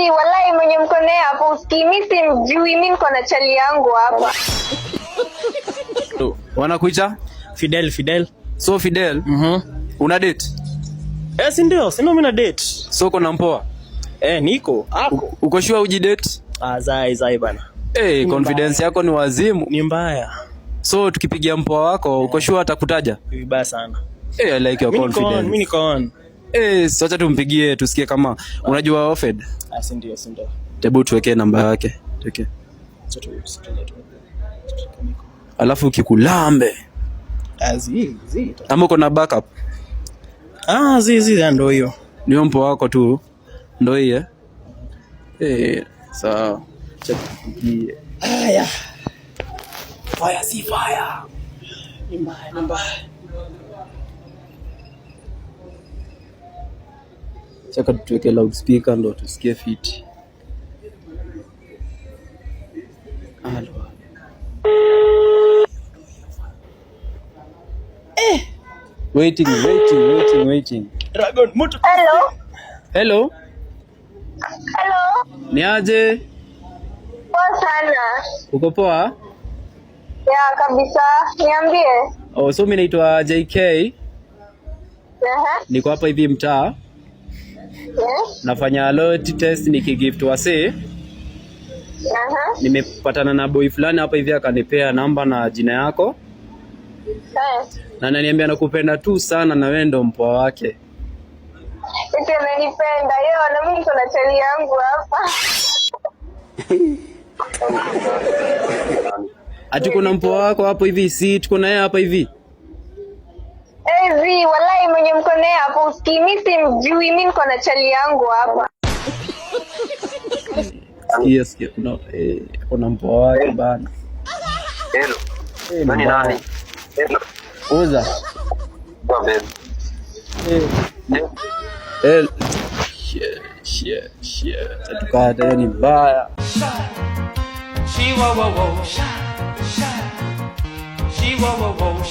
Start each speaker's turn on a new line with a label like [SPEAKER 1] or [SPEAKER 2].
[SPEAKER 1] Walai mwenye mkonea hapo usikii, mimi simjui, mimi niko na chali yangu hapa.
[SPEAKER 2] Wanakuita
[SPEAKER 3] Fidel.
[SPEAKER 2] So Fidel, una date?
[SPEAKER 3] Si ndio mimi na date.
[SPEAKER 2] So uko na mpoa?
[SPEAKER 3] Niko. Ako.
[SPEAKER 2] Uko sure uji date?
[SPEAKER 3] Zai bana.
[SPEAKER 2] Confidence yako ni wazimu.
[SPEAKER 3] Ni mbaya.
[SPEAKER 2] So tukipigia mpoa wako, uko sure atakutaja?
[SPEAKER 3] Vibaya sana.
[SPEAKER 2] I like your confidence.
[SPEAKER 3] Mimi niko on.
[SPEAKER 2] Sasa tumpigie tusikie kama unajua Ofed.
[SPEAKER 3] Si ndio.
[SPEAKER 2] Tebu tuweke namba yake. Tuweke. Alafu ukikulambe. Ama uko na backup?
[SPEAKER 3] Ndio hiyo.
[SPEAKER 2] Ni mpoa wako tu. Ndio hiyo. Sawa. Check.
[SPEAKER 3] Haya.
[SPEAKER 2] Fire si fire.
[SPEAKER 3] Ni mbaya.
[SPEAKER 2] Chaka tuweke loudspeaker ndo tusikie fit. Halo. Waiting.
[SPEAKER 3] Dragon moto.
[SPEAKER 1] Hello.
[SPEAKER 2] Ni aje?
[SPEAKER 1] Poa sana.
[SPEAKER 2] Uko poa?
[SPEAKER 1] Ya kabisa. Niambie.
[SPEAKER 2] So mimi naitwa JK. Niko hapa hivi mtaa.
[SPEAKER 1] Yes.
[SPEAKER 2] Nafanya loyalty test nikigift wase. Nimepatana na boy fulani hapa hivi akanipea namba na jina yako. Na ananiambia nakupenda tu sana na wewe ndo mpoa wake.
[SPEAKER 1] Eti ananipenda. Na mimi niko na chali yangu hapa.
[SPEAKER 2] Ati kuna mpoa wako hapo hivi, si tuko na yeye hapa hivi.
[SPEAKER 1] Walai mwenye mkonea hapo usikii, mimi simjui, mimi niko na chali yangu hapa.
[SPEAKER 2] Sikia kuna mpoa wake bana.
[SPEAKER 4] Hello. Nani?
[SPEAKER 2] Oza.
[SPEAKER 4] Kwa babe.
[SPEAKER 2] Shit. Tukata ni baya.
[SPEAKER 5] She wo wo wo, she wo wo wo,